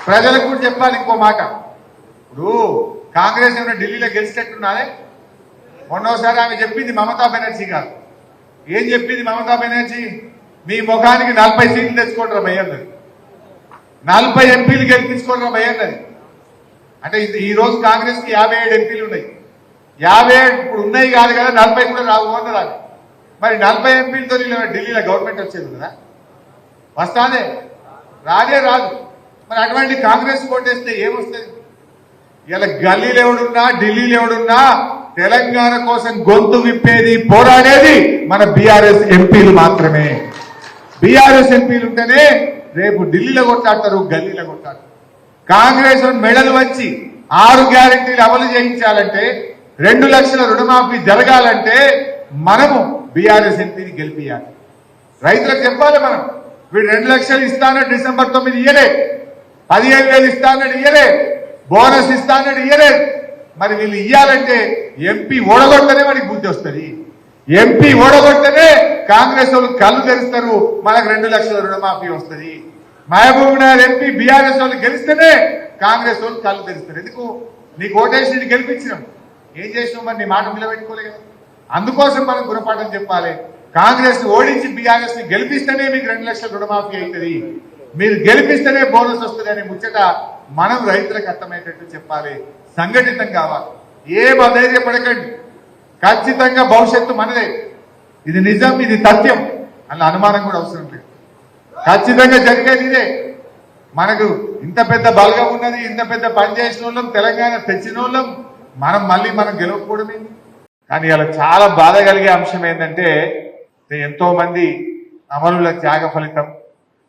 ప్రజలకు కూడా చెప్పాలి ఇంకో మాట. ఇప్పుడు కాంగ్రెస్ ఏమైనా ఢిల్లీలో గెలిచేట్టున్నారే. మొన్నోసారి ఆమె చెప్పింది మమతా బెనర్జీ గారు. ఏం చెప్పింది మమతా బెనర్జీ? మీ ముఖానికి 40 సీట్లు తెచ్చుకోండి భయ్యన్నది, 40 ఎంపీలు గెలిపించుకోండి భయ్యన్నది. అంటే ఈ రోజు కాంగ్రెస్ కి 57 ఎంపీలు ఉన్నాయి. 57 ఇప్పుడు ఉన్నాయి కాదు కదా, 40 కూడా రావు అన్నది. మరి 40 ఎంపీలతో ఢిల్లీలో గవర్నమెంట్ వచ్చేది కదా, వస్తానే రాదే రాదు. మరి అటువంటి కాంగ్రెస్ కోటేస్తే ఏమొస్తుంది? ఇలా గల్లీలు ఎవడున్నా ఢిల్లీలో ఎవడున్నా తెలంగాణ కోసం గొంతు విప్పేది పోరాడేది మన బీఆర్ఎస్ ఎంపీలు మాత్రమే. బీఆర్ఎస్ ఎంపీలు ఉంటేనే రేపు ఢిల్లీలో కొట్లాడతారు, గల్లీలో కొట్లాడతారు. కాంగ్రెస్ మెడలు వంచి 6 గ్యారెంటీలు అమలు చేయించాలంటే, 2 లక్షల రుణమాఫీ జరగాలంటే మనము బీఆర్ఎస్ ఎంపీని గెలిపియాలి. రైతులకు చెప్పాలి మనం, వీడు 2 లక్షలు ఇస్తానని డిసెంబర్ 9 ఇయ్యలే, 15,000 ఇస్తానని ఇయ్యలే, బోనస్ ఇస్తానని ఇయ్యలే. మరి వీళ్ళు ఇయ్యాలంటే ఎంపీ ఓడగొడితేనే మనకి బుద్ధి వస్తుంది. ఎంపీ ఓడగొడితేనే కాంగ్రెస్ వాళ్ళు కళ్ళు తెరుస్తారు, మనకు 2 లక్షల రుణమాఫీ వస్తుంది. మహబూబ్ నగర్ ఎంపీ బీఆర్ఎస్ వాళ్ళు గెలిస్తేనే కాంగ్రెస్ వాళ్ళు కళ్ళు తెరుస్తారు. ఎందుకు? నీకు ఓటేసి గెలిపించినాం, ఏం చేసినావు? మరి నీ మాట నిలబెట్టుకోలేదు కదా. అందుకోసం మనం గుణపాఠం చెప్పాలి. కాంగ్రెస్ ఓడించి బీఆర్ఎస్ ని గెలిపిస్తేనే మీకు 2 లక్షల రుణమాఫీ అవుతుంది, మీరు గెలిపిస్తేనే బోనస్ వస్తుంది అనే ముచ్చట మనం రైతులకు అర్థమయ్యేటట్టు చెప్పాలి. సంఘటితం కావాలి. ఏం అధైర్యపడకండి, ఖచ్చితంగా భవిష్యత్తు మనదే. ఇది నిజం, ఇది సత్యం, అన్న అనుమానం కూడా అవసరం లేదు. ఖచ్చితంగా జరిగేది ఇదే. మనకు ఇంత పెద్ద బలగం ఉన్నది, ఇంత పెద్ద పని చేసిన వాళ్ళం, తెలంగాణ తెచ్చిన వాళ్ళం, మనం గెలవకపోవడం ఏంటి? కానీ ఇలా చాలా బాధ కలిగే అంశం ఏంటంటే, ఎంతో మంది అమరుల త్యాగ ఫలితం,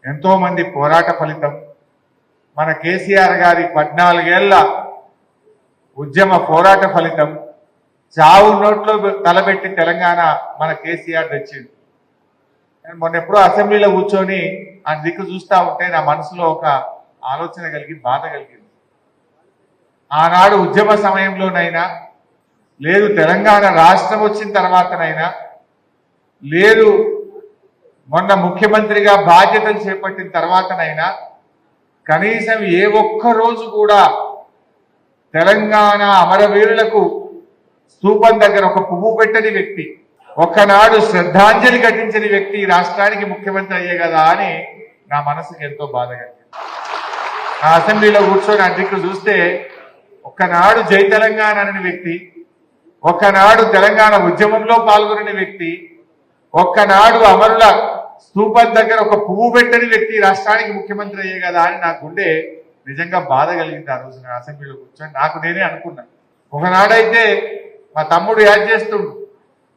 ఎంతో మంది పోరాట ఫలితం, మన కేసీఆర్ గారి 14 ఏళ్ల ఉద్యమ పోరాట ఫలితం, చావు నోట్లో తలబెట్టి తెలంగాణ మన కేసీఆర్ తెచ్చింది. మొన్న ఎప్పుడో అసెంబ్లీలో కూర్చొని ఆ దిక్కు చూస్తూ ఉంటే నా మనసులో ఒక ఆలోచన కలిగి బాధ కలిగింది. ఆనాడు ఉద్యమ సమయంలోనైనా, లేదు తెలంగాణ రాష్ట్రం వచ్చిన తర్వాతనైనా, లేదు మొన్న ముఖ్యమంత్రిగా బాధ్యతలు చేపట్టిన తర్వాతనైనా కనీసం ఏ ఒక్క రోజు కూడా తెలంగాణ అమరవీరులకు స్తూపం దగ్గర ఒక పువ్వు పెట్టని వ్యక్తి, ఒక్కనాడు శ్రద్ధాంజలి ఘటించిన వ్యక్తి రాష్ట్రానికి ముఖ్యమంత్రి అయ్యే కదా అని నా మనసుకు ఎంతో బాధ కలిగింది. ఆ అసెంబ్లీలో కూర్చొని అధ్యక్షుడు చూస్తే ఒక్కనాడు జై తెలంగాణ అనే వ్యక్తి, ఒక్కనాడు తెలంగాణ ఉద్యమంలో పాల్గొని వ్యక్తి, ఒక్కనాడు అమరుల స్తూపం దగ్గర ఒక పువ్వు పెట్టని వ్యక్తి రాష్ట్రానికి ముఖ్యమంత్రి అయ్యే కదా అని నా గుండె నిజంగా బాధ కలిగింది. ఆ రోజు నేను అసెంబ్లీలో కూర్చొని నాకు నేనే అనుకున్నాను, ఒకనాడైతే మా తమ్ముడు యాడ్ చేస్తుండు,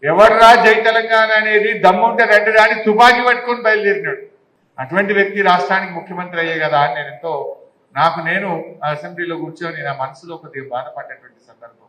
ఎవర్రా జై తెలంగాణ అనేది, దమ్ముంటే రండి రాని తుపాకీ పట్టుకొని బయలుదేరినాడు. అటువంటి వ్యక్తి రాష్ట్రానికి ముఖ్యమంత్రి అయ్యే కదా అని నేను ఎంతో నాకు నేను అసెంబ్లీలో కూర్చొని నా మనసులో కొద్దిగా బాధపడ్డటువంటి సందర్భం.